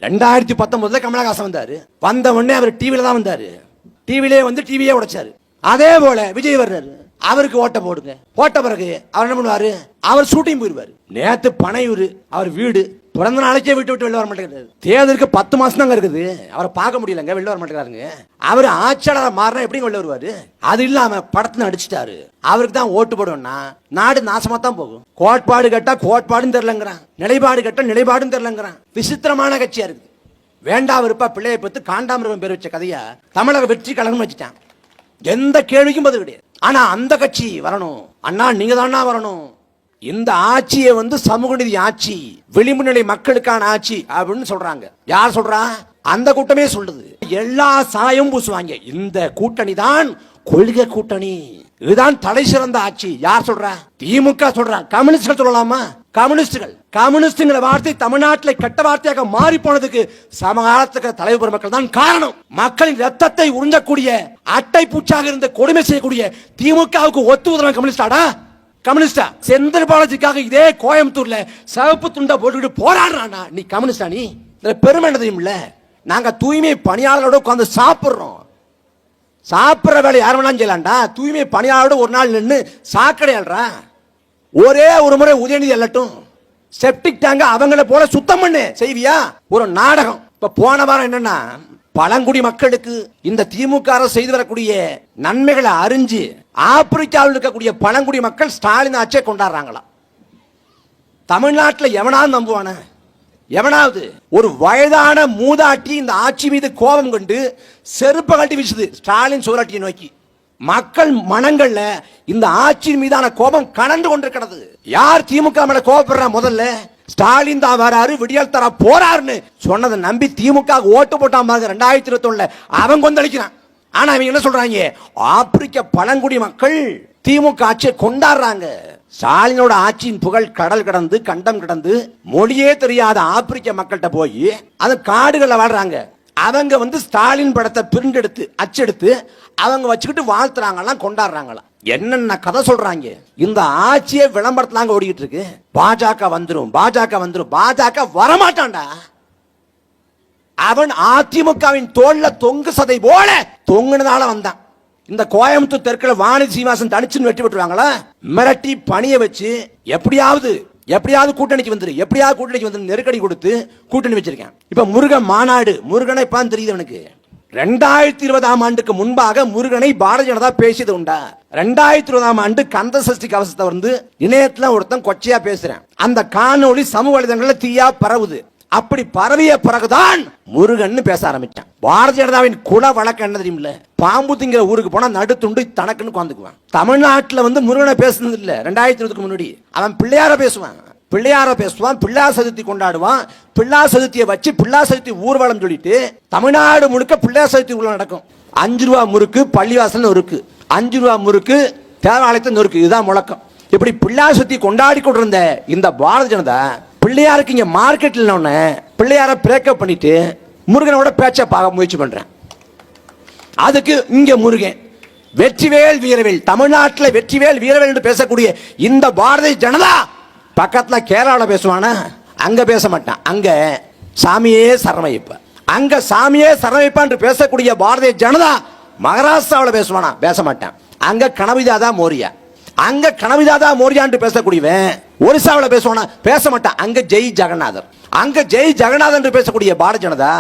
2019 கமலஹாசன் வந்தாரு. வந்த உடனே அவர் டிவில தான் வந்தாரு. டிவிலே வந்து டிவியே உடைச்சாரு. அதே போல விஜய் வர்றாரு, அவருக்கு ஓட்ட போடுங்க. போட்ட பிறகு அவர் என்ன பண்ணுவாரு, அவர் ஷூட்டிங் போயிருவாரு. நேத்து பனையூர் அவர் வீடு, பிறந்த நாளைக்கே வீட்டு விட்டு வெளில வர மாட்டேங்கிறாரு. தேர்தலுக்கு 10 மாசம் தாங்க இருக்குது, அவரை பார்க்க முடியலங்க, வெளில வர மாட்டேங்கிறாருங்க. அவர் ஆட்சியாளர் மாறினா எப்படி வெளில வருவாரு? அது இல்லாம படத்துல நடிச்சிட்டாரு, அவருக்கு தான் ஓட்டு போடுவோம்னா நாடு நாசமா தான் போகும். கோட்பாடு கேட்டா கோட்பாடும் தெரியலங்கிறான், நிலைப்பாடு கேட்டா நிலைப்பாடும் தெரியலங்கிறான். விசித்திரமான கட்சியா இருக்கு. வேண்டாம் விருப்பா பிள்ளையை பத்து காண்டாமிருகம் பேர் வச்ச கதையா தமிழக வெற்றி கழகம் வச்சுட்டான். எந்த கேள்விக்கும் பதில் கிடையாது. ஆனா அந்த கட்சி வரணும், அண்ணா நீங்க தானா வரணும். இந்த ஆட்சியை வந்து சமூக நீதி ஆட்சி, விளிம்பு நிலை மக்களுக்கான ஆட்சி அப்படின்னு சொல்றாங்க. யார் சொல்றா? அந்த கூட்டமே சொல்லுது. எல்லா சாயம் பூசுவாங்க. இந்த கூட்டணி தான் கொள்கை கூட்டணி, இதுதான் தலை சிறந்த ஆட்சி. யார் சொல்றா? திமுக சொல்றா. கம்யூனிஸ்ட்கள் சொல்லலாமா? கம்யூனிஸ்டுங்கிற வார்த்தை தமிழ்நாட்டில் கெட்ட வார்த்தையாக மாறி போனதுக்கு சமகாலத்துக்கு தலைவர் மக்கள் தான் காரணம். மக்களின் ரத்தத்தை உறிஞ்சக்கூடிய அட்டை பூச்சாக இருந்த கொடுமை செய்யக்கூடிய திமுகவுக்கு ஒத்து உதவ கம்யூனிஸ்டாடா? கம்யூனிஸ்டா? செந்தில் பாலாஜிக்காக இதே கோயம்புத்தூர்ல சிவப்பு துண்டை போட்டுக்கிட்டு போராடுறானா? நீ கம்யூனிஸ்டா? நீ பெருமை என்ன தெரியுமில்ல? நாங்க தூய்மை பணியாளர்களோட உட்கார்ந்து சாப்பிடுறோம். சாப்பிடுற வேலை யார் வேணாலும் செய்யலாம்டா. தூய்மை பணியாளரோட ஒரு நாள் நின்று சாக்கடையாடுறா. ஒரே ஒரு முறை உதயநிதி அல்லட்டும், செப்டிக் டேங்க அவங்கள போல சுத்தம் பண்ணு செய்வியா? ஒரு நாடகம். இப்ப போன வாரம் என்னன்னா, பழங்குடி மக்களுக்கு இந்த திமுக அரசு செய்து வரக்கூடிய நன்மைகளை அறிஞ்சு ஆப்பிரிக்காவில் இருக்கக்கூடிய பழங்குடி மக்கள் ஸ்டாலின் ஆட்சியை கொண்டாடுறாங்களா? தமிழ்நாட்டில் எவனாவது நம்புவான? எவனாவது? ஒரு வயதான மூதாட்டி இந்த ஆட்சி மீது கோபம் கொண்டு செருப்ப கட்டி வீசுது ஸ்டாலின் சுவராட்டியை நோக்கி. மக்கள் மனங்கள்ல இந்த ஆட்சியின் மீதான கோபம் கனந்து கொண்டிருக்கிறது. யார் திமுக மேல கோபப்படுறா? முதல்ல ஸ்டாலின் தான் வராரு, விடியல் தர போறாருன்னு சொன்னதை நம்பி திமுக ஓட்டு போட்டாம 2021 அவன் கொந்தளிக்கிறான். ஆனா அவங்க என்ன சொல்றாங்க? ஆப்பிரிக்க பழங்குடி மக்கள் திமுக ஆட்சியை கொண்டாடுறாங்க. ஸ்டாலினோட ஆட்சியின் புகழ் கடல் கடந்து கண்டம் கடந்து மொழியே தெரியாத ஆப்பிரிக்க மக்கள்கிட்ட போய் அது காடுகளில் வாழ்றாங்க. அவங்க வந்து ஸ்டாலின் படத்தை பிரிண்ட் எடுத்து அச்செடுத்து அவங்க வச்சுக்கிட்டு வாழ்த்துறாங்களாம், கொண்டாடுறாங்களாம். என்னென்ன கதை சொல்றாங்க? இந்த ஆட்சியை விளம்பரத்துலாங்க ஓடிக்கிட்டு இருக்கு. பாஜக வந்துரும், பாஜக வந்துரும். பாஜக வரமாட்டான்டா. அவன் அதிமுகவின் தோல்ல தொங்கு சதை போல தொங்குனதால வந்தான். இந்த கோயம்புத்தூர் தெற்குல வானதி சீனிவாசன் தனிச்சுன்னு வெட்டி விட்டுருவாங்களா? மிரட்டி பணிய வச்சு எப்படியாவது கூட்டணிக்கு வந்து நெருக்கடி கொடுத்து கூட்டணி வச்சிருக்கேன். இப்ப முருகன் மாநாடு, முருகனை இப்ப தெரியுது எனக்கு. 2020 ஆண்டுக்கு முன்பாக முருகனை பாரதிய ஜனதா பேசியது உண்டா? 2020 ஆண்டு கந்த சஷ்டி கவசத்தை வந்து இணையத்துல ஒருத்தன் கொச்சையா பேசுறேன். அந்த காணொளி சமூக வலைதளங்கள்ல தீயா பரவுது. அப்படி பரவிய பிறகுதான் முருகன் பேச ஆரம்பிச்சான். பாரதிய ஜனதாவின் குல வழக்கம் என்ன தெரியுமில்ல? பாம்பு திங்கிற ஊருக்கு போனா நடுத்துண்டு தனக்குன்னு உட்காந்துக்குவான். தமிழ்நாட்டில் வந்து முருகனை பேசுனது இல்ல. 2020 முன்னாடி அவன் பிள்ளையார பேசுவான், பிள்ளையார் சதுர்த்தி கொண்டாடுவான். பிள்ளையார் சதுர்த்தியை வச்சு பிள்ளையார் சதுர்த்தி ஊர்வலம் சொல்லிட்டு தமிழ்நாடு முழுக்க பிள்ளையார் சதுர்த்தி ஊர்வலம் நடக்கும். 5 ரூபா முறுக்கு பள்ளிவாசல் இருக்கு, 5 ரூபா முறுக்கு தேவாலயத்தில் இருக்கு. இதுதான் முழக்கம். இப்படி பிள்ளையார் சதுர்த்தி கொண்டாடி கொண்டிருந்த இந்த பாரதிய ஜனதா பிள்ளையாருக்கு இங்க மார்க்கெட்ல பிள்ளையார பிரேக்கப் பண்ணிட்டு முருகனோட பேச்ச பார்க்க முயற்சி பண்றேன். அதுக்கு இங்க முருகன் வெற்றிவேல் வீரவேல், தமிழ்நாட்டில் வெற்றிவேல் வீரவேல் என்று பேசக்கூடிய இந்த பாரதிய ஜனதா பக்கத்துல கேரளாவில் பேசுவானா? அங்க பேச மாட்டான். அங்க சாமியே சரணமைப்ப, அங்க சாமியே சரணமைப்பா என்று பேசக்கூடிய பாரதிய ஜனதா மகாராஷ்டிராவில் பேசுவானா? பேச மாட்டான். அங்க கனவிதாதா மோரியா, அங்க கனவிதாதா மோரியா என்று பேசக்கூடியவன் ஒரிசாவில் பேசுவானா? பேச மாட்டான். அங்க ஜெய் ஜெகநாதர், அங்க ஜெய் ஜெகநாதர் என்று பேசக்கூடிய பாரதிய ஜனதா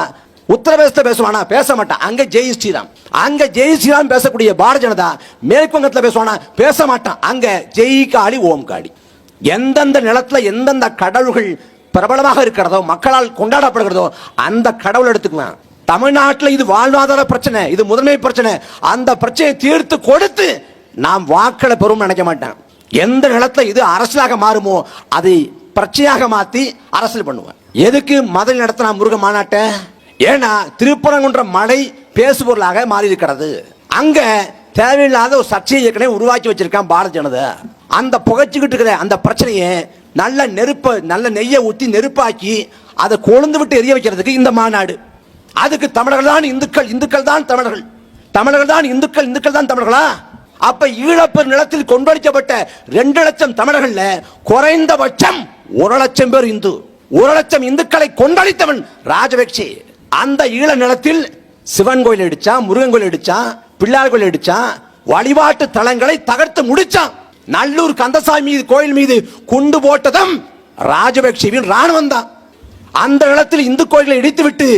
உத்தரப்பிரதேசத்தில் பேசுவானா? பேச மாட்டான். அங்க ஜெய் ஸ்ரீராம், அங்க ஜெய் ஸ்ரீராம் பேசக்கூடிய பாரதிய ஜனதா மேற்கு வங்கத்தில் பேசுவானா? பேச மாட்டான். அங்க ஜெய் காளி ஓம் காளி. எந்தெந்த நிலத்துல எந்தெந்த கடவுள்கள் பிரபலமாக இருக்கிறதோ, மக்களால் கொண்டாடப்படுகிறதோ அந்த கடவுள் எடுத்துக்குவேன். தமிழ்நாட்டில் இது வாழ்வாதார பிரச்சனை, இது முதன்மை பிரச்சனை. அந்த பிரச்சனையை தீர்த்து கொடுத்து நாம் வாக்களை பெறும் நினைக்க மாட்டேன். எந்த நிலத்துல இது அரசியலாக மாறுமோ அதை பிரச்சனையாக மாத்தி அரசியல் பண்ணுவேன். எதுக்கு மதுரை நடத்தின முருக மாநாட்டை? ஏன்னா திருப்பரங்குன்றம் மலை பேசுபொருளாக மாறி இருக்கிறது. அங்க தேவையில்லாத ஒரு சர்ச்சையை ஏற்கனவே உருவாக்கி வச்சிருக்கான் பாரதிய ஜனதா. அந்த புகைச்சுக்கிட்டு இருக்கிற அந்த பிரச்சனையை நல்ல நெய்யை ஊற்றி நெருப்பாக்கி அதை கொழுந்து விட்டு எரிய வைக்கிறதுக்கு இந்த மாநாடு. அதுக்கு தமிழர்கள் தான் இந்துக்கள், இந்துக்கள் தான் தமிழர்கள், தமிழர்கள் தான் இந்துக்கள், இந்துக்கள் தான் தமிழர்களா? அப்ப ஈழப்பெரு நிலத்தில் கொண்டடிக்கப்பட்ட 2 லட்சம் தமிழர்கள்ல குறைந்தபட்சம் 1 லட்சம் பேர் இந்து. 1,00,000 இந்துக்களை கொண்டளித்தவன் ராஜபக்சே. அந்த ஈழ நிலத்தில் சிவன் கோயில் அடிச்சான், முருகன் கோயில் அடிச்சான், பிள்ளையார் கோயில் அடிச்சான், வழிபாட்டு தலங்களை தகர்த்து முடிச்சான். நல்லூர் கந்தசாமி மீது கோயில் மீது குண்டு போட்டதும் ராஜபக்சேவின் ராணுவம் தான். அந்த இடத்தில் இந்து கோயில்களை இடித்துவிட்டு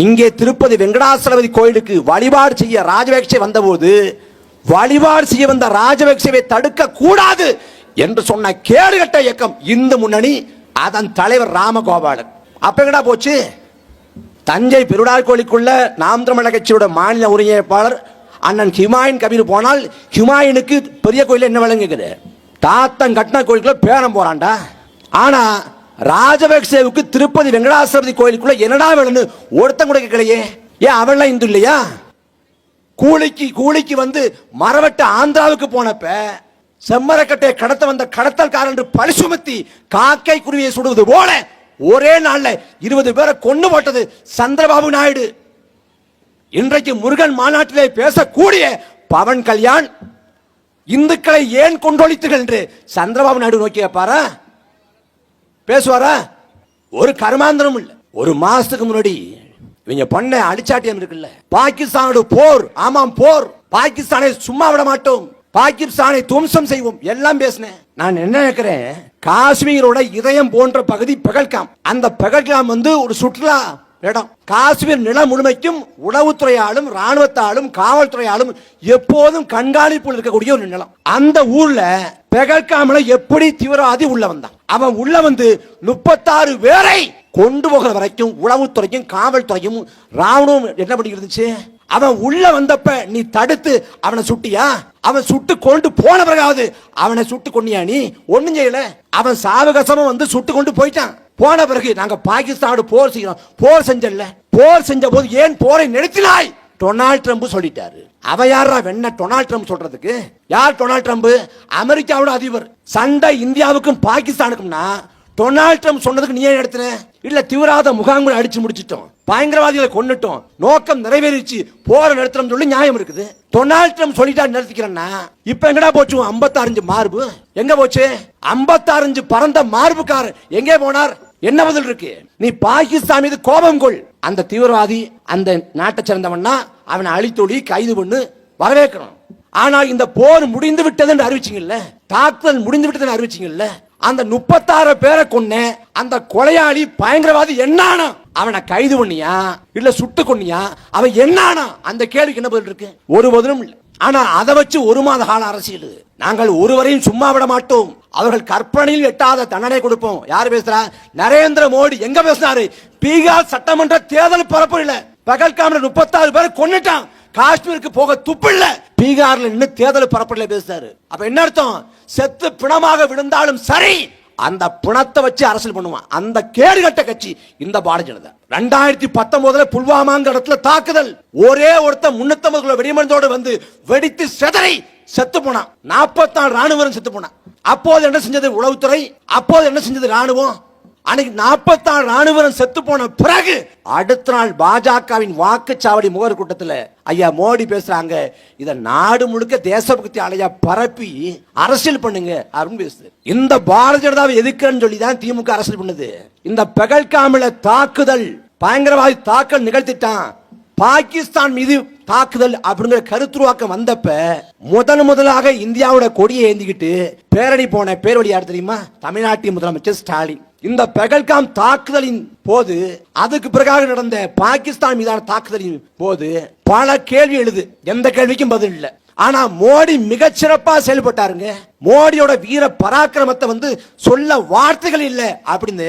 இங்கே திருப்பதி வெங்கடாசலபதி கோயிலுக்கு வழிபாடு செய்ய ராஜபக்சே வந்தபோது வழிபாடு செய்ய வந்த ராஜபக்சேவை தடுக்க கூடாது என்று சொன்ன கேடுகட்ட இயக்கம் இந்து முன்னணி, அதன் தலைவர் ராமகோபாலன். அப்ப எங்கடா போச்சு? தஞ்சை பெருடார் கோயிலுக்குள்ள நாம் தமிழர் கட்சியோட மாநில ஒருங்கிணைப்பாளர் அண்ணன் ஹுமாயூன் கபீர் போனால் ஹுமாயூனுக்கு பெரிய கோயில் என்ன விளங்குகிறது? தாத்தன் கட்டின கோயிலுக்குள்ள பேரம் போறான்டா. ஆனா ராஜபக்சேவுக்கு திருப்பதி வெங்கடாசலபதி கோயிலுக்குள்ள என்னடா வேணும்னு ஒருத்தன் கூட கேட்கலையே. ஏன் அவெல்லாம் இந்து இல்லையா? கூலிக்கு வந்து மரவட்ட ஆந்திராவுக்கு போனப்ப செம்மரக்கட்டையை கடத்த வந்த கடத்தல்காரன் என்று பழி சுமத்தி காக்கை குருவியை சுடுவது போல ஒரே நாள்ல 20 பேரை கொண்டு போட்டது சந்திரபாபு நாயுடு. இன்றைக்கு முருகன் மாநாட்டிலே பேசக்கூடிய பவன் கல்யாண் இந்துக்களை ஏன் கொண்டொழித்தீர்கள் என்று சந்திரபாபு நாயுடு நோக்கி கேட்பாரா? பேசுவாரா? ஒரு கர்மாந்திரம் இல்ல. ஒரு மாசத்துக்கு முன்னாடி இவங்க பண்ண அடிச்சாட்டியம் இருக்குல்ல, பாகிஸ்தானோட போர். ஆமாம், போர். பாகிஸ்தானை சும்மா விட மாட்டோம், பாகிஸ்தானை துவம்சம் செய்வோம் எல்லாம் பேசினேன். நான் என்ன நினைக்கிறேன், காஷ்மீரோட இதயம் போன்ற பகுதி பெகல்காம். அந்த பெகல்காம் வந்து ஒரு சுற்றுலா இடம். காஷ்மீர் நிலம் முழுமைக்கும் உளவுத்துறையாலும் ராணுவத்தாலும் காவல்துறையாலும் எப்போதும் கண்காணிப்பு இருக்கக்கூடிய ஒரு நிலம். அந்த ஊர்ல பெகல்காம்ல எப்படி தீவிரவாதி உள்ள வந்தான்? அவன் உள்ள வந்து 36 பேரை கொண்டு போகிற வரைக்கும் உளவுத்துறையும் காவல்துறையும் ராணுவம் என்ன பண்ணிருந்துச்சு? அவன் உள்ள வந்தப்ப நீ தடுத்து அவனை சுட்டியா? அவன் சுட்டு கொண்டு போன பிறகாவது அவனை சுட்டு கொண்டியா? நீ ஒண்ணும் செய்யல. அவன் சாவகாசமா வந்து சுட்டு கொண்டு போயிட்டான். போன பிறகு நாங்க பாகிஸ்தானோட போர் செய்யறோம். போர் செஞ்சல. போர் செஞ்ச போது ஏன் போரை நிறுத்தினாய்? டொனால்ட் ட்ரம்ப் சொல்லிட்டாரு. அவ யாரா வெண்ண டொனால்ட் ட்ரம்ப் சொல்றதுக்கு? யார் டொனால்ட் ட்ரம்ப்? அமெரிக்காவோட அதிபர். சண்டை இந்தியாவுக்கும் பாகிஸ்தானுக்கும்னா டொனால்ட் ட்ரம்ப் சொன்னதுக்கு நீ ஏன் நடத்தின? இல்ல தீவிரவாத முகாம்களை அடிச்சு முடிச்சிட்டோம், பயங்கரவாதிகளை கொன்னுட்டோம், நோக்கம் நிறைவேறிச்சு, போற நிறுத்தம் சொல்லி நியாயம் இருக்குது. டொனால்ட் ட்ரம்ப் சொல்லிட்டா நிறுத்திக்கிறேன்னா இப்ப எங்கடா போச்சு? 56 மார்பு எங்க போச்சு? 56 பறந்த மார்புக்காரர் எங்கே போனார்? என்ன பதில் இருக்கு? நீ பாகிஸ்தான் மீது கோபம் கொள். அந்த தீவிரவாதி அந்த நாட்டை சேர்ந்தவன்னா அவனை அழித்தொழி கைது பண்ணு, வரவேற்கணும். ஆனா இந்த போர் முடிந்து விட்டது என்று அறிவிச்சீங்கல்ல, தாக்குதல் முடிந்து விட்டது அறிவிச்சீங்கல்ல, அந்த 36 பேரை கொன்ன அந்த கொலையாளி பயங்கரவாதி என்னானா? அவனை கைது பண்ணியா இல்ல சுட்டு கொன்னியா? அவன் என்னானா? அந்த கேள்விக்கு என்ன பதில் இருக்கு? ஒரு பதிலும் இல்லை. ஆனா அதை வச்சு 1 மாத கால அரசியல். நாங்கள் ஒருவரையும் சும்மா விட மாட்டோம், அவர்கள் கற்பனையில் எட்டாத தண்டனை கொடுப்போம். யாரு பேசுறா? நரேந்திர மோடி. எங்க பேசினாரு? பீகார் சட்டமன்ற தேர்தல் பரப்புல பகல்காம்ல 36 பேரை கொன்னுட்டான், காஷ்மீருக்கு போக துப்பில்ல, பீகார்ல நின்று தேர்தல் பரப்புல பேசுறாரு. அப்ப என்ன அர்த்தம்? செத்து பிணமாக விழுந்தாலும் சரி அந்த பிணத்தை வச்சு அரசியல் பண்ணுவான். அந்த கேடுகட்ட கட்சி இந்த பாரதிய ஜனதா. 2019 புல்வாமாங்க இடத்துல தாக்குதல், ஒரே ஒருத்த 350 கிலோ வெடிமருந்தோடு வந்து வெடித்து செதறி செத்து போனான். 44 ராணுவம் செத்து போனான். அப்போது என்ன செஞ்சது உளவுத்துறை? அப்போது என்ன செஞ்சது ராணுவம்? அன்னைக்கு 44 ராணுவம் செத்து போன பிறகு அடுத்த நாள் பாஜகவின் வாக்குச்சாவடி முகவர் கூட்டத்தில் ஐயா மோடி பேசுறாங்க, இத நாடு முழுக்க தேசபக்தி அலையா பரப்பி அரசியல் பண்ணுங்க அப்படின்னு பேசுது. இந்த பாரதிய ஜனதாவை எதிர்க்கிறன்னு சொல்லி தான் திமுக அரசியல் பண்ணுது. இந்த பெகல்காமில தாக்குதல், பயங்கரவாதி தாக்கல் நிகழ்த்திட்டான், பாகிஸ்தான் மீது தாக்குதல் அப்படிங்கிற கருத்துருவாக்கம் வந்தப்ப முதலாக இந்தியாவோட கொடியை ஏந்திக்கிட்டு பேரணி போன பேர்வழி யார் தெரியுமா? தமிழ்நாட்டின் முதலமைச்சர் ஸ்டாலின். இந்த பெகல்காம் தாக்குதலின் போது, அதுக்கு பிறகு நடந்த பாகிஸ்தான் மீதான தாக்குதலின் போது பல கேள்வி எழுது, எந்த கேள்விக்கும் பதில் இல்லை. ஆனா மோடி மிகச்சிறப்பா செயல்பட்டாருங்க. மோடியோட வீர பராக்கிரமத்தை வந்து சொல்ல வார்த்தைகள் இல்லை அப்படின்னு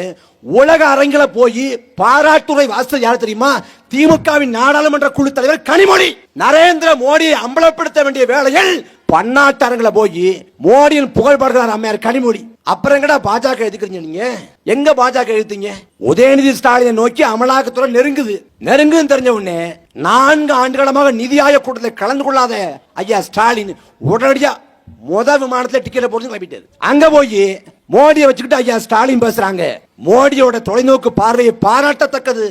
உலக அரங்கில போய் பாராட்டுரை வாசல் யார் தெரியுமா? திமுகவின் நாடாளுமன்ற குழு தலைவர் கனிமொழி. நரேந்திர மோடியை அம்பலப்படுத்த வேண்டிய வேளையில் பன்னாட்டு அரங்கில போய் மோடியின் புகழ் பாடுகிறார் அம்மையார் கனிமொழி. அப்புறம் எங்கடா பாஜக எதுக்குறீங்க? நீங்க எங்க பாஜக எழுத்தீங்க? உதயநிதி ஸ்டாலினை நோக்கி அமலாக்கத்துறை நெருங்குன்னு தெரிஞ்ச உடனே 4 ஆண்டுகாலமாக நிதி ஆயோக் கூட்டத்தில் கலந்து கொள்ளாத ஐயா ஸ்டாலின் உடனடியா விமானத்தில் டிக்கெட் போட்டு கிளம்பிட்டாரு. அங்க போய் மோடியை வச்சுக்கிட்டு ஐயா ஸ்டாலின் பேசுறாங்க. மோடியோட தொலைநோக்கு பார்வையை பாராட்டத்தக்கது.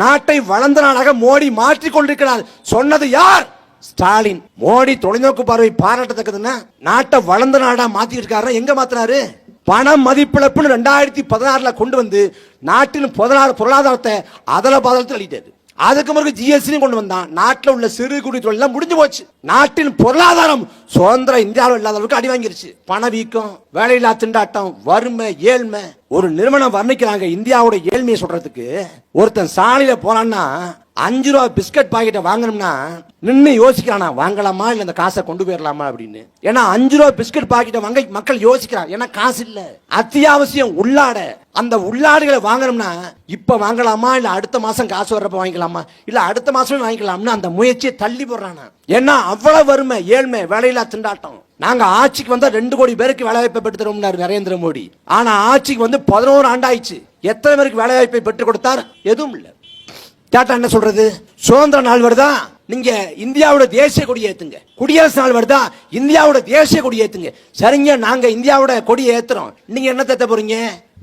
நாட்டை வளர்ந்த நாடாக மோடி மாற்றிக் கொண்டிருக்கிறார் சொன்னது யார்? ஸ்டாலின். மோடி தொலைநோக்கு பார்வை பாராட்டத்தக்கதுன்னா நாட்டை வளர்ந்த நாடா மாத்தி இருக்காரு. எங்க மாத்தினாரு? பண மதிப்பிழப்புன்னு 2016 கொண்டு வந்து நாட்டின் பொருளாதாரத்தை அதல பாதலத்தில் அளித்தது. அதுக்கு பிறகு ஜிஎஸ்டி கொண்டு வந்தான். நாட்டில் உள்ள சிறு குடி தொழில் முடிஞ்சு போச்சு. நாட்டின் பொருளாதாரம் சுதந்திர இந்தியாவில் இல்லாத அளவுக்கு அடி வாங்கிருச்சு. பணவீக்கம், வேலையில்லா திண்டாட்டம், வறுமை, ஏழ்மை. ஒரு நிறுவனம் வர்ணிக்கிறாங்க இந்தியாவோட ஏழ்மையை சொல்றதுக்கு. ஒருத்தன் சாலையில போனான்னா 5 ரூபா பிஸ்கட் பாக்கெட்டை வாங்கணும்னா நின்று யோசிக்கிறானா, வாங்கலாமா இல்ல இந்த காசை கொண்டு போயிடலாமா அப்படின்னு. ஏன்னா 5 ரூபா பிஸ்கட் பாக்கெட்டை வாங்க மக்கள் யோசிக்கிறாங்க. ஏன்னா காசு இல்ல. அத்தியாவசியம் உள்ளாட. அந்த உள்ளாடுகளை வாங்கணும்னா இப்ப வாங்கலாமா இல்ல அடுத்த மாசம் காசு வர்றப்ப வாங்கிக்கலாமா இல்ல அடுத்த மாசமே வாங்கிக்கலாம்னு அந்த முயற்சியை தள்ளி போடுறானா. ஏன்னா அவ்வளவு வறுமை, ஏழ்மை, வேலையில்லா திண்டாட்டம். நாங்க ஆட்சிக்கு வந்தா 2 கோடி பேருக்கு வேலை வாய்ப்பை பெற்று தருவோம்னாரு நரேந்திர மோடி. ஆனா ஆட்சிக்கு வந்து 11 ஆண்டாயிடுச்சு. எத்தனை பேருக்கு வேலை வாய்ப்பை பெற்றுக் கொடுத்தார்? எதுவும் இல்ல. கேட்டா என்ன சொல்றது? சுதந்திர நாள் வருதா, நீங்க இந்தியாவோட தேசிய கொடி ஏத்துங்க. குடியரசு நாள் வருதா, இந்தியாவோட தேசிய கொடி ஏத்துங்க. சரிங்க, நாங்க இந்தியாவோட கொடியை ஏத்துறோம். நீங்க என்ன ஏத்த போறீங்க?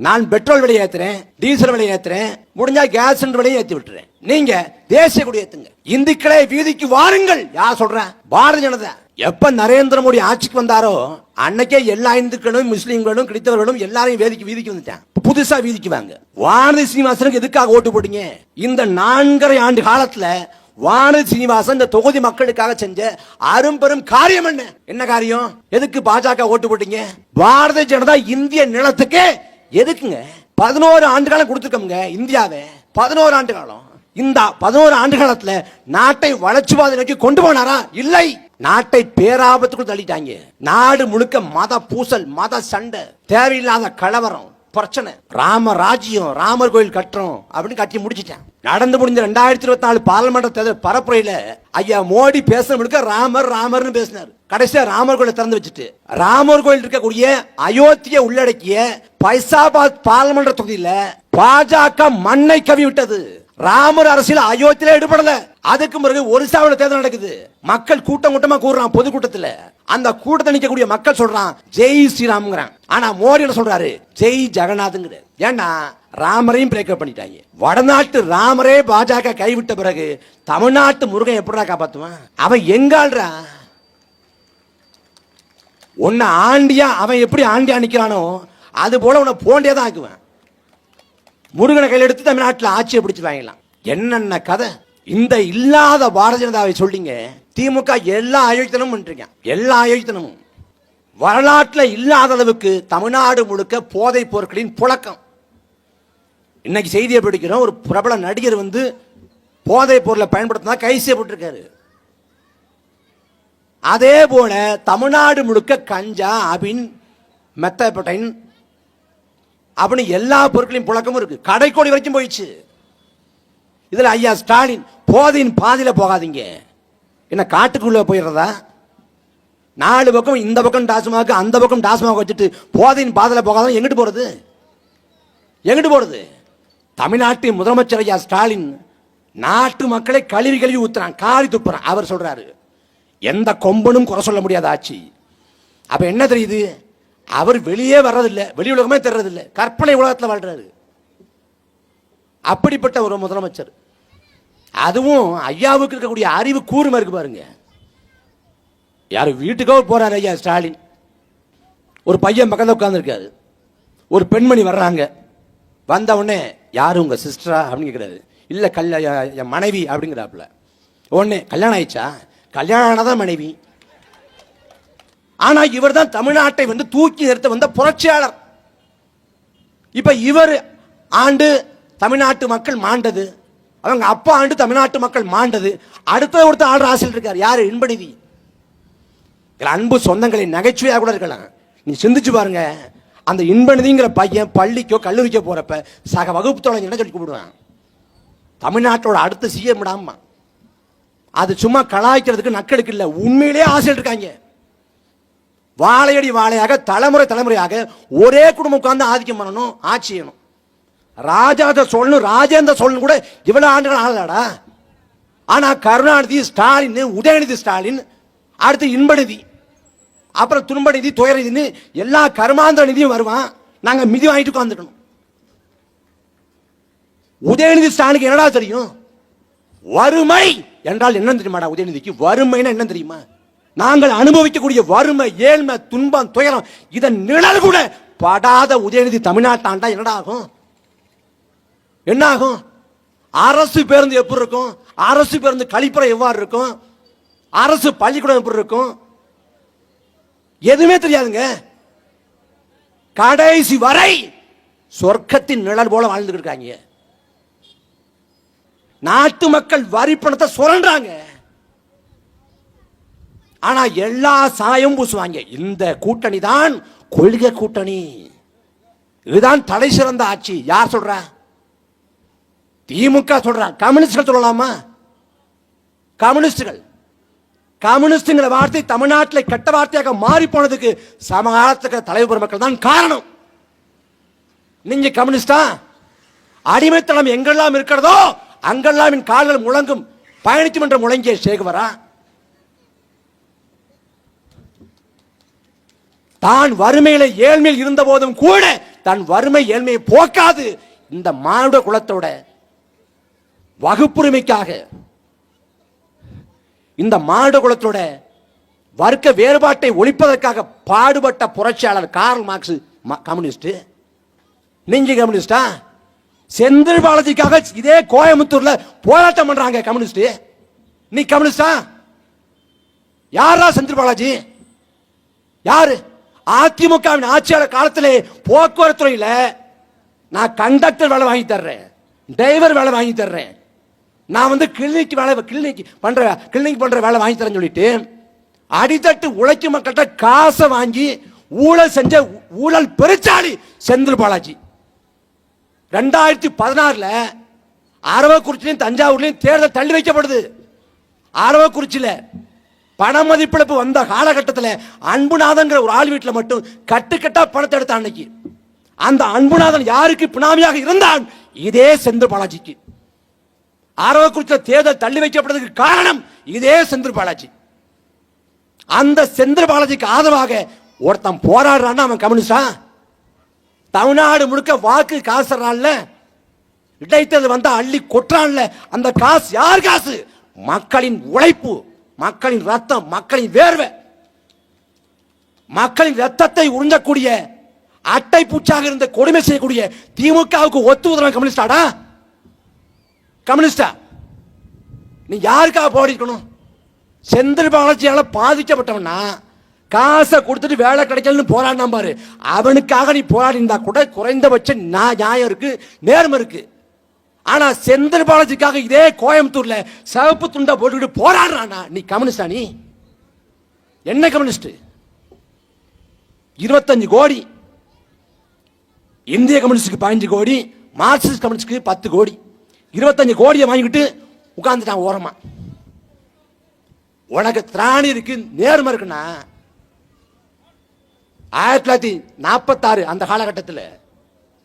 நான் பெட்ரோல் விலையை ஏத்துறேன், டீசல் விலையை ஏத்துறேன், முடிஞ்சா கேஸ் விலையை ஏத்தி விட்டுறேன். நீங்க தேசிய கொடி ஏத்துங்க. இந்துக்களே வீதிக்கு வாருங்கள். யார் சொல்றேன்? பாரதிய ஜனதா. எப்ப நரேந்திர மோடி ஆட்சிக்கு வந்தாரோ அன்னைக்கே எல்லா இந்துக்களும், முஸ்லீம்களும், கிறிஸ்தவர்களும் எல்லாரையும் வீதிக்கு வந்துட்டான். புதுசா வீதிக்கு வாங்க. வானதி சீனிவாசனுக்கு எதுக்காக ஓட்டு போட்டீங்க? இந்த 4.5 ஆண்டு காலத்துல வானதி சீனிவாசன் இந்த தொகுதி மக்களுக்காக செஞ்ச அரும்பெரும் காரியம் என்ன? என்ன காரியம்? எதுக்கு பாஜக ஓட்டு போட்டீங்க? பாரதிய ஜனதா இந்திய நிலத்துக்கு எதுக்குங்க 11 ஆண்டு காலம் கொடுத்துருக்கோங்க இந்தியாவை. 11 ஆண்டு காலம். இந்த 11 ஆண்டு காலத்துல நாட்டை வளர்ச்சி பாதை நோக்கி கொண்டு போனாரா? இல்லை. நாட்டை பேராபத்துக்குள் தள்ளிட்டாங்க. நாடு முழுக்க மத பூசல், மத சண்டை, தேவையில்லாத கலவரம், பிரச்சனை. ராம ராஜ்யம், ராமர் கோயில் கட்டுறோம் அப்படின்னு கட்டி முடிச்சிட்டேன். நடந்து முடிஞ்ச 2024 பாராளுமன்ற தேர்தல் பரப்புரையில ஐயா மோடி பேசுற ராமர் ராமர்னு பேசினார். கடைசியா ராமர் கோயிலை திறந்து வச்சுட்டு ராமர் கோயில் இருக்கக்கூடிய அயோத்தியை உள்ளடக்கிய பைசாபாத் பாராளுமன்ற தொகுதியில பாஜக மண்ணை கவி விட்டது. ராமர் அரசியல் அயோத்தியில ஈடுபடல. அதுக்கு பிறகு ஒரிசாவில் தேர்தல் நடக்குது. மக்கள் கூட்டமா கூடுறான் பொதுக்கூட்டத்துல. அந்த கூட்டத்தை நிக்கக்கூடிய மக்கள் சொல்றான் ஜெய் ஸ்ரீராம்ங்கிறான். ஆனா மோடி என்ன சொல்றாரு? ஜெய் ஜெகநாத்ங்கிற. ஏன்னா ராமரையும் பிரேக்கப் பண்ணிட்டாங்க. வடநாட்டு ராமரே பாஜக கைவிட்ட பிறகு தமிழ்நாட்டு முருகன் எப்படா காப்பாத்துவான்? அவன் எங்காள்றா? உன்னை ஆண்டியா அவன் எப்படி ஆண்டியா நிக்கிறானோ அது போல உன்னை போண்டியதான் ஆக்குவேன். முருகனை கையில் எடுத்து தமிழ்நாட்டில் ஆட்சியை பிடிச்சு வாங்கலாம். என்னென்ன கதை! இந்த இல்லாத பாரதிய ஜனதாவை சொல்லிங்க. திமுக எல்லா அயோக்கியத்தனமும் பண்றீங்க. எல்லா அயோக்கியத்தனமும் வரலாற்றில் இல்லாத அளவுக்கு தமிழ்நாடு முழுக்க போதைப் பொருட்களின் புழக்கம். இன்னைக்கு செய்தியை படிக்கிறோம். ஒரு பிரபல நடிகர் வந்து போதைப் பொருளை பயன்படுத்தினா கைது செய்யப்பட்டிருக்காரு. அதே போல தமிழ்நாடு முழுக்க கஞ்சா, அபின், மெத்தபடைன் அப்படின்னு எல்லா பொருட்களையும் புழக்கமும் இருக்கு. கடைக்கோடி வரைக்கும் போயிடுச்சு. இதுல ஐயா ஸ்டாலின் போதையின் பாதியில போகாதீங்க. என்ன காட்டுக்குள்ள போயிடுறதா? 4 பக்கம், இந்த பக்கம் டாஸ்மாக், அந்த பக்கம் டாஸ்மாக் வச்சுட்டு போதையின் பாதையில போகாத எங்கிட்டு போறது? எங்கிட்டு போறது? தமிழ்நாட்டின் முதலமைச்சர் ஐயா ஸ்டாலின் நாட்டு மக்களை கழுவி ஊத்துறான், காரி துப்புறான். அவர் சொல்றாரு எந்த கொம்பனும் குறை சொல்ல முடியாத ஆட்சி. அப்ப என்ன தெரியுது? அவர் வெளியே வர்றதில்லை, வெளி உலகமே தெரியறதில்லை, கற்பனை உலகத்தில் வாழ்றாரு. அப்படிப்பட்ட ஒரு முதலமைச்சர். அதுவும் ஐயாவுக்கு இருக்கக்கூடிய அறிவு கூர்மை இருக்கு பாருங்க. யாரு வீட்டுக்கோ போறாரு ஐயா ஸ்டாலின். ஒரு பையன் பக்கத்தில் உட்கார்ந்துருக்காரு. ஒரு பெண்மணி வர்றாங்க. வந்த உடனே யாரு உங்க சிஸ்டரா அப்படின்னு கேட்கிறாரு. இல்ல என் மனைவி அப்படிங்கிறாப்புல. உடனே கல்யாணம் ஆயிடுச்சா? கல்யாணம் ஆனதான் மனைவி. ஆனா இவர் தான் தமிழ்நாட்டை வந்து தூக்கி நிறுத்த வந்த புரட்சியாளர். இப்ப இவர் ஆண்டு தமிழ்நாட்டு மக்கள் மாண்டது, அவங்க அப்பா ஆண்டு தமிழ்நாட்டு மக்கள் மாண்டது. அடுத்த ஒருத்தர் ஆள்ற ஆசையில் இருக்கார். யாரு? இன்பநிதி. அன்பு சொந்தங்களை நகைச்சுவையாக கூட இருக்கலாம். நீ சிந்திச்சு பாருங்க. அந்த இன்பநிதிங்கிற பையன் பள்ளிக்கோ கல்லூரிக்கோ போறப்ப சக வகுப்பு தோழன் என்ன சொல்லி கூப்பிடுவான்? தமிழ்நாட்டோட அடுத்த சிஎம் விடாம. அது சும்மா கலாய்க்கிறதுக்கு நக்கலுக்கு இல்ல, உண்மையிலே ஆசையில் இருக்காங்க. வாழையடி வாழையாக தலைமுறையாக ஒரே குடும்பம் உட்கார்ந்து ஆதிக்கம் பண்ணணும், ஆட்சி செய்யணும். ராஜேந்திர சோழன் கூட இவ்வளவு ஆண்டுகள் ஆகலடா. ஆனா கருணாநிதி, ஸ்டாலின், உதயநிதி ஸ்டாலின், அடுத்து இன்பநிதி, அப்புறம் துன்பநிதி, துயரநிதினு எல்லா கருமாந்திர நிதியும் வருவான். நாங்க மிதி வாங்கிட்டு உட்கார்ந்துக்கணும். உதயநிதி ஸ்டாலினுக்கு என்னடா தெரியும்? வறுமை என்றால் என்ன தெரியுமாடா? உதயநிதிக்கு வறுமைன்னா என்ன தெரியுமா? நாங்கள் அனுபவிக்கக்கூடிய வறுமை, ஏழ்மை, துன்பம், துயரம் இதன் நிழல் கூட படாத உதயநிதி தமிழ்நாட்டாண்டா என்னடா ஆகும்? என்ன ஆகும்? அரசு பேருந்து எப்படி இருக்கும்? அரசு பேருந்து கழிப்பறை எவ்வாறு இருக்கும்? அரசு பள்ளிக்கூடம் எப்படி இருக்கும்? எதுவுமே தெரியாதுங்க. கடைசி வரை சொர்க்கத்தின் நிழல் போல வாழ்ந்துட்டு இருக்காங்க. நாட்டு மக்கள் வரி பணத்தை சுரண்டாங்க. ஆனா எல்லா சாயம் பூசுவாங்க. இந்த கூட்டணி தான் கொள்கை கூட்டணி, இதுதான் தலை சிறந்த ஆட்சி. யார் சொல்ற? திமுக சொல்ற. கம்யூனிஸ்டுகள் சொல்லலாமா? கம்யூனிஸ்டுங்கிற வார்த்தை தமிழ்நாட்டில் கெட்ட வார்த்தையாக மாறி போனதுக்கு சமகாலத்துக்கு தலைவர் பெருமக்கள் தான் காரணம். நீங்க கம்யூனிஸ்டா? அடிமைத்தனம் எங்கெல்லாம் இருக்கிறதோ அங்கெல்லாம் என் கால்கள் முழங்கும் பயணிக்கும் என்ற முழங்கிய சேகுவரா? தான் வறுமையில ஏழ்மையில் இருந்த போதும் கூட தன் வறுமை ஏழ்மையை போக்காது இந்த மானுட குலத்தோட வகுப்புரிமைக்காக, இந்த மானுட குலத்தோட வர்க்க வேறுபாட்டை ஒழிப்பதற்காக பாடுபட்ட புரட்சியாளர் கார்ல் மார்க்ஸ் கம்யூனிஸ்ட். நீங்க கம்யூனிஸ்டா? செந்தில் பாலாஜிக்காக இதே கோயம்புத்தூர்ல போராட்டம் பண்றாங்க கம்யூனிஸ்ட். நீ கம்யூனிஸ்டா? யாரா செந்தில் பாலாஜி? யாரு? அதிமுகவின் ஆட்சியாளர் காலத்திலே போக்குவரத்து துறையில நான் கண்டக்டர் வேலை வாங்கி தர்றேன், டிரைவர் வேலை வாங்கி தர்றேன், நான் கிளினிக் பண்ற வேலை வாங்கி தரேன்னு சொல்லிட்டு அடித்தட்டு உழைக்கும் மக்கள்கிட்ட காசை வாங்கி ஊழல் செஞ்ச ஊழல் பெருச்சாளி செந்தில் பாலாஜி. 2016 அரவக்குறிச்சிலையும் தஞ்சாவூர்லையும் தேர்தல் தள்ளி வைக்கப்படுது. அரவக்குறிச்சியில பண மதிப்பிழப்பு வந்த காலகட்டத்தில் அன்புநாதன் ஒரு ஆள் வீட்டில் மட்டும் கட்டுக்கட்டா பணத்தை எடுத்த அன்னைக்கு அந்த அன்புநாதன் யாருக்கு பினாமியாக இருந்தான்? இதே செந்தில் பாலாஜிக்கு. அரவக்குறிச்சியில் தேர்தல் தள்ளி வைக்கப்படுறதுக்கு காரணம் இதே செந்தில் பாலாஜி. அந்த செந்தில் பாலாஜிக்கு ஆதரவாக ஒருத்தன் போராடுறான்னா அவன் கம்யூனிஸ்டா? தமிழ்நாடு முழுக்க வாக்கு காசுறான்ல, இடைத்தேர்தல் வந்தா அள்ளி கொட்டுறான்ல, அந்த காசு யார் காசு? மக்களின் உழைப்பு, மக்களின் ரத்தம், மக்களின் வேர்வை, மக்களின் ரத்தத்தை உறிஞ்சக்கூடிய அட்டை பூச்சாக இருந்த கொடுமை செய்யக்கூடிய திமுகவுக்கு ஒத்து உதவ கம்யூனிஸ்டாடா? கம்யூனிஸ்டா? நீ யாருக்காக போராடிக்கணும்? செந்தில் பாலாஜியால பாதிக்கப்பட்டவனா காசை கொடுத்துட்டு வேலை கிடைக்கலன்னு போராடினா பாரு, அவனுக்காக நீ போராடினா கூட குறைந்தபட்ச நியாயம் இருக்கு, நேர்மை இருக்கு. ஆனா செந்தில் பாலாஜிக்காக இதே கோயம்புத்தூர்ல சிவப்பு துண்டை போட்டுக்கிட்டு போராடுறானா நீ கம்யூனிஸ்டா? நீ என்ன கம்யூனிஸ்ட்? 25 கோடி இந்திய கம்யூனிஸ்டுக்கு 15 கோடி, மார்க்சிஸ்ட் கம்யூனிஸ்டுக்கு 10 கோடி, 25 கோடியை வாங்கிட்டு உட்கார்ந்துட்டான் ஓரமா. உனக்கு திராணி இருக்கு, நேர்மை இருக்குன்னா 1946 அந்த காலகட்டத்தில்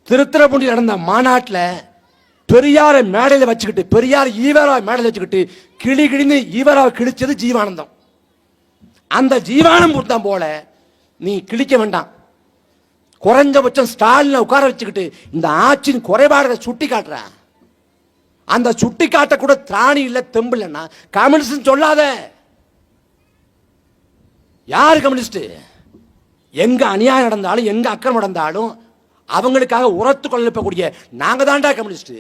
திருத்துறைப்பூண்டி நடந்த மாநாட்டில் பெரியாரை மேடையில் வச்சுக்கிட்டு, பெரியார் ஈவரா மேடையில் வச்சுக்கிட்டு கிளி கிழிந்து ஈவராவை கிழிச்சது ஜீவானந்தம். அந்த ஜீவானந்தம் போல நீ கிழிக்க வேண்டாம். குறைஞ்சபட்சம் ஸ்டாலினை உட்கார வச்சுக்கிட்டு இந்த ஆட்சியின் குறைபாடுகளை சுட்டி காட்டுற, அந்த சுட்டி காட்ட கூட திராணி இல்லை, தெம்பு இல்லைன்னா கம்யூனிஸ்ட் சொல்லாத. யார் கம்யூனிஸ்ட்? எங்க அநியாயம் நடந்தாலும் எங்க அக்கிரமம் நடந்தாலும் அவங்களுக்காக உரத்து கொள்ளக்கூடிய நாங்க தான்டா கம்யூனிஸ்ட்.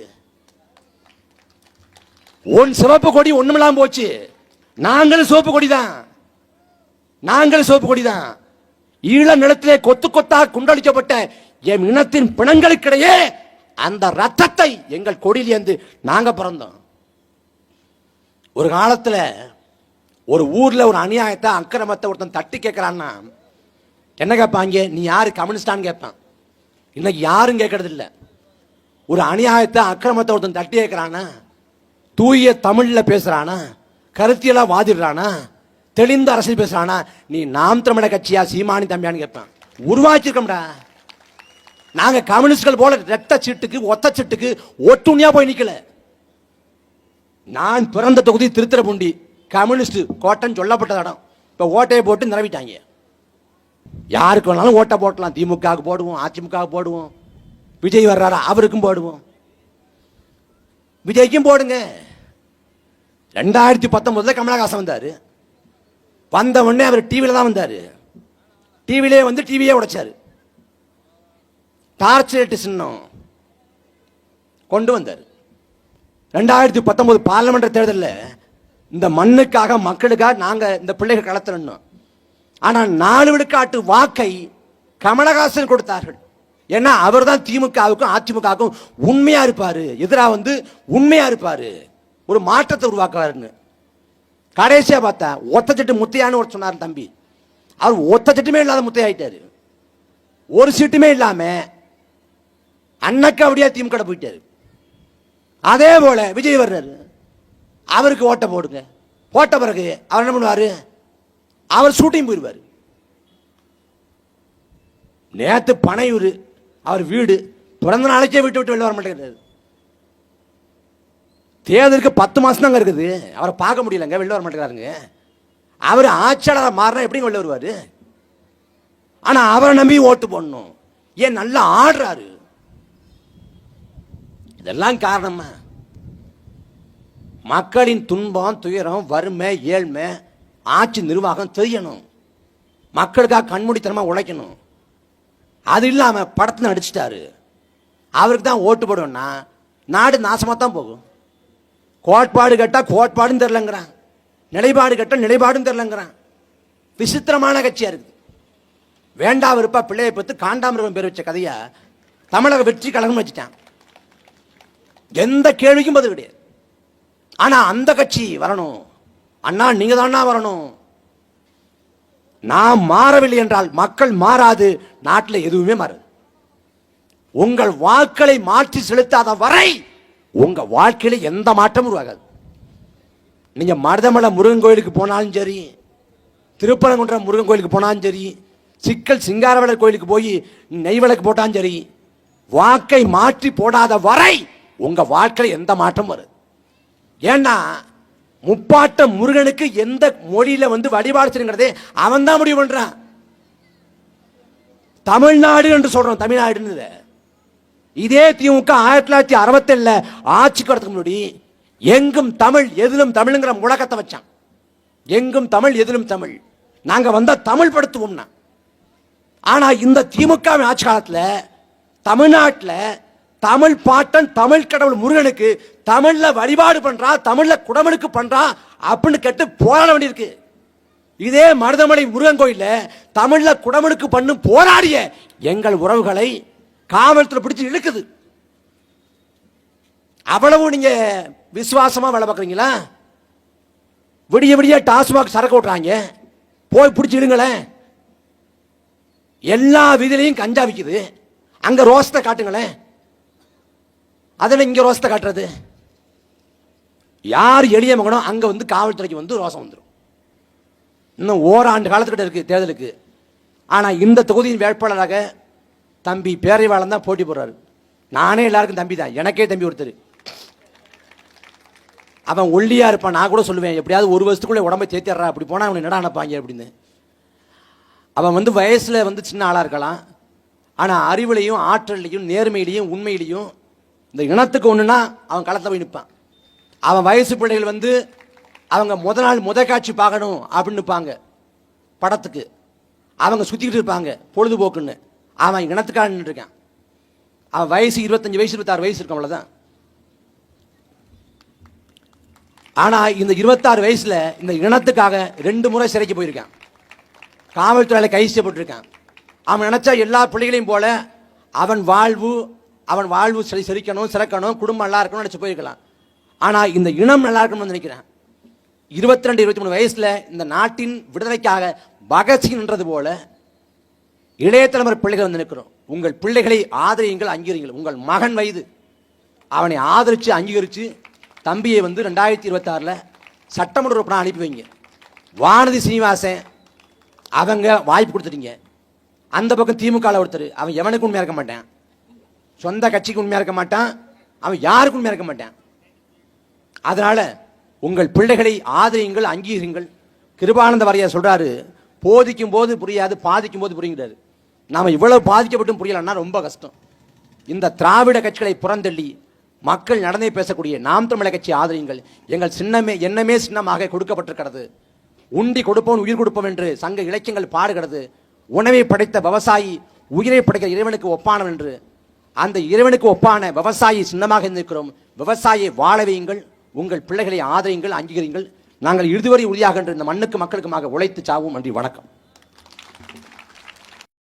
உன் சிவப்பு கொடி ஒண்ணுமில்லாம போச்சு, நாங்களும் சிவப்பு கொடி தான், நாங்களும் சிவப்பு கொடி தான். ஈழ நிலத்திலே கொத்து கொத்தா குண்டடிக்கப்பட்ட என் இனத்தின் பிணங்களுக்கிடையே அந்த ரத்தத்தை எங்கள் கொடியிலேந்து நாங்க பிறந்தோம். ஒரு காலத்தில் ஒரு ஊர்ல ஒரு அநியாயத்தை அக்கிரமத்தை ஒருத்தன் தட்டி கேட்கிறான்னா என்ன கேட்பாங்க? நீ யாரு கம்யூனிஸ்டான்னு கேட்பான். இன்னைக்கு யாரும் கேட்கறது இல்லை. ஒரு அநியாயத்தை அக்கிரமத்தை ஒருத்தன் தட்டி கேட்கிறானா, தூய தமிழ்ல பேசுறானா, கருத்தியெல்லாம் வாதிடுறானா, தெளிந்த அரசியல் பேசுறானா, நீ நாம் தமிழர் கட்சியா சீமானி தம்பியான்னு கேட்பான். உருவாக்கிருக்கோம்டா நாங்க. கம்யூனிஸ்ட்கள் போல ரெட்ட சீட்டுக்கு ஒத்த சீட்டுக்கு ஒட்டுணியா போய் நிக்கல. நான் பிறந்த தொகுதி திருத்துறைப்பூண்டி, கம்யூனிஸ்ட் கோட்டைன்னு சொல்லப்பட்ட இடம். இப்ப ஓட்டையை போட்டு நிரவிட்டாங்க. யாருக்கு வேணாலும் ஓட்டை போட்டலாம். திமுக போடுவோம், அதிமுக போடுவோம், விஜய் வர்றாரா அவருக்கும் போடுவோம், விஜய்க்கும் போடுங்க. 2019 கமலஹாசன் வந்தாரு, வந்த உடனே அவர் டிவியில தான் வந்தார். டிவிலே வந்து டிவியே உடைச்சாரு. டார்ச் லைட் சின்னம் கொண்டு வந்தார். 2019 பார்லிமெண்ட் தேர்தலில் இந்த மண்ணுக்காக மக்களுக்காக நாங்கள் இந்த பிள்ளைகள் களத்தினோம். ஆனால் 4 விழுக்காட்டு வாக்கை கமலஹாசன் கொடுத்தார்கள். ஏன்னா அவர் தான் திமுகவுக்கும் அதிமுகவுக்கும் உண்மையா இருப்பாரு, எதிராக வந்து உண்மையா இருப்பாரு, ஒரு மாற்றத்தை உருவாக்குவாருன்னு. கடைசியா பார்த்தா ஒத்தச்சட்டு முத்தையான்னு ஒரு சொன்னார் தம்பி. அவர் ஒத்தச்சட்டுமே இல்லாத முத்தையாயிட்டாரு. ஒரு சீட்டுமே இல்லாம அன்னக்கு அப்படியே திமுக போயிட்டாரு. அதே போல விஜய் வர்றாரு, அவருக்கு ஓட்ட போடுங்க. போட்ட பிறகு அவர் என்ன பண்ணுவாரு, அவர் ஷூட்டிங் போயிடுவார். நேத்து பனையூர் அவர் வீடு பிறந்த நாளைக்கே வீட்டு விட்டு வெளில வர மாட்டேங்கிறாரு. தேர்தலுக்கு 10 மாசம் தாங்க இருக்குது, அவரை பார்க்க முடியலங்க, வெளில வர மாட்டேங்கிறாருங்க. அவர் ஆட்சியாளர் மாறினா எப்படி வெளில வருவாரு? ஆனா அவரை நம்பி ஓட்டு போடணும். ஏன் நல்லா ஆடுறாரு. இதெல்லாம் காரணமா மக்களின் துன்பம், துயரம், வறுமை, ஏழ்மை, ஆட்சி நிர்வாகம் தெரியணும். மக்களுக்காக கண்மூடித்தனமா உழைக்கணும். அது இல்லாம படத்தை நடிச்சிட்டாரு. அவருக்கு தான் ஓட்டு போடுவோம்னா நாடு நாசமா தான் போகும். கோட்பாடு கேட்டா கோட்பாடும் தெரியலங்கிறான், நிலைப்பாடு கேட்டா நிலைப்பாடும் தெரியலங்கிறான். விசித்திரமான கட்சியா இருக்கு. வேண்டா விருப்பா பிள்ளையை பத்து காண்டாமிருகம் பேர் வச்ச கதையா தமிழக வெற்றி கழகம் வச்சுட்டான். எந்த கேள்விக்கும் பதில் கிடையாது. ஆனா அந்த கட்சி வரணும், அண்ணா நீங்க தானா வரணும். நாம் மாறவில்லை என்றால் மக்கள் மாறாது, நாட்டில் எதுவுமே மாறாது. உங்கள் வாக்களை மாற்றி செலுத்தாத வரை உங்க வாழ்க்கையில எந்த மாற்றமும் உருவாகாது. நீங்க மருதமலை முருகன் கோயிலுக்கு போனாலும் சரி, திருப்பரங்குன்றம் முருகன் கோயிலுக்கு போனாலும் சரி, சிக்கல் சிங்காரவேலர் கோயிலுக்கு போய் நெய் விளக்கு போட்டாலும் சரி, வாக்கை மாற்றி போடாத வரை உங்க வாழ்க்கையில எந்த மாற்றம் வரும். ஏன்னா முப்பாட்ட முருகனுக்கு எந்த மொழியில வந்து வழிபாடு செய்யுங்கிறதே அவன் தான் முடிவு பண்றான். தமிழ்நாடு என்று சொல்றோம், தமிழ்நாடு. இதே திமுக 1967 ஆட்சிக்கு வரதுக்கு முன்னாடி எங்கும் தமிழ் எதிலும் தமிழ்ங்கிற முழக்கத்தை வச்சான். எங்கும் தமிழ் எதிலும் தமிழ், நாங்க வந்தா தமிழ் படுத்துவோம்னா. ஆனா இந்த திமுக ஆட்சி காலத்தில் தமிழ்நாட்டில் தமிழ் பாட்டன் தமிழ் கடவுள் முருகனுக்கு தமிழ்ல வழிபாடு பண்றா, தமிழ்ல குடமனுக்கு பண்றா அப்படின்னு கேட்டு போராட வேண்டியிருக்கு. இதே மருதமலை முருகன் கோயில்ல தமிழ்ல குடமனுக்கு பண்ணும் போராடிய எங்கள் உறவுகளை காவல்துறை பிடிச்சு இழுக்குது. அவ்வளவு நீங்க விசுவாசமா வேலை பார்க்குறீங்களா? விடிய விடிய டாஸ்மாக் சரக்கு ஓட்டுறாங்க, போய் பிடிச்சி இழுங்களேன். எல்லா வீதியிலையும் கஞ்சா விற்குது, அங்க ரோசத்தை காட்டுங்களேன். அதில் இங்க ரோசத்தை காட்டுறது யார்? எளிய மகனும் அங்க வந்து காவல்துறைக்கு வந்து ரோசம் வந்துடும். இன்னும் ஓராண்டு காலத்துக்கிட்ட இருக்கு தேர்தலுக்கு. ஆனா இந்த தொகுதியின் வேட்பாளராக தம்பி பேரைவாளன் தான் போட்டி போடுறாரு. நானே எல்லாருக்கும் தம்பி தான், எனக்கே தம்பி ஒருத்தர். அவன் ஒல்லியா இருப்பான். நான் கூட சொல்லுவேன், எப்படியாவது 1 வருஷத்துக்குள்ளே உடம்பை தேத்திடுறா, அப்படி போனா அவனை என்னடா அனுப்பாங்க அப்படின்னு. அவன் வந்து வயசுல வந்து சின்ன ஆளா இருக்கலாம், ஆனா அறிவுலையும் ஆற்றலையும் நேர்மையிலையும் உண்மையிலையும் இந்த இனத்துக்கு ஒண்ணுன்னா அவன் களத்தில் போய் நிற்பான். அவன் வயசு பிள்ளைகள் வந்து அவங்க முத காட்சி பார்க்கணும் அப்படின்னு நிற்பாங்க படத்துக்கு. அவங்க சுத்திக்கிட்டு இருப்பாங்க பொழுதுபோக்குன்னு. அவன் இனத்துக்காக நின்று இருக்கான். அவன் வயசு 25 வயசு 26 வயசு இருக்கும், அவ்வளவுதான். ஆனா இந்த 26 வயசுல இந்த இனத்துக்காக 2 முறை சிறைக்கு போயிருக்கான். காவல்துறையில கைது செய்யப்பட்டிருக்கான். அவன் நினைச்சா எல்லா பிள்ளைகளையும் போல அவன் வாழ்வு செழிக்கணும், சிறக்கணும், குடும்பம் நல்லா இருக்கணும் நினைச்சு போயிருக்கலாம். ஆனா இந்த இனம் நல்லா இருக்கணும்னு நினைக்கிறேன். 22 23 வயசுல இந்த நாட்டின் விடுதலைக்காக பகத்சிங் நின்றது போல இளைய தலைமுறை பிள்ளைகள் வந்து நிற்கிறோம். உங்கள் பிள்ளைகளை ஆதரியுங்கள், அங்கீகரிங்கள். உங்கள் மகன் வயது, அவனை ஆதரிச்சு அங்கீகரிச்சு தம்பியை வந்து 2026 சட்டமன்ற உறுப்பினர் அனுப்பி வைங்க. வானதி சீனிவாசன் அவங்க வாய்ப்பு கொடுத்துட்டீங்க. அந்த பக்கம் திமுக ஒருத்தர், அவன் எவனுக்கு உண்மையா இருக்க மாட்டான், சொந்த கட்சிக்கு உண்மையா இருக்க மாட்டான், அவன் யாருக்கும் உண்மையா இருக்க மாட்டான். அதனால உங்கள் பிள்ளைகளை ஆதரியுங்கள், அங்கீகரிங்கள். கிருபானந்த வாரியார் சொல்றாரு, போதிக்கும் போது புரியாது, பாதிக்கும் போது புரியுங்கிறாரு. நாம இவ்வளவு பாதிக்கப்பட்டும் புரியலன்னா ரொம்ப கஷ்டம். இந்த திராவிட கட்சிகளை புறந்தள்ளி மக்கள் நடந்தே பேசக்கூடிய நாம் தமிழர் கட்சி ஆதரியுங்கள். எங்கள் சின்னமே எண்ணமே சின்னமாக கொடுக்கப்பட்டிருக்கிறது. உண்டி கொடுப்பவன் உயிர் கொடுப்போம் என்று சங்க இலக்கியங்கள் பாடுகிறது. உணவை படைத்த விவசாயி உயிரை படைக்கிற இறைவனுக்கு ஒப்பானவன் என்று. அந்த இறைவனுக்கு ஒப்பான விவசாயி சின்னமாக இருக்கிறோம். விவசாயியை வாழ வையுங்கள், உங்கள் பிள்ளைகளை ஆதரியுங்கள், அங்கீகரியுங்கள். நாங்கள் இறுதிவரை உறுதியாக இந்த மண்ணுக்கு மக்களுக்குமாக உழைத்து சாவும். நன்றி, வணக்கம்.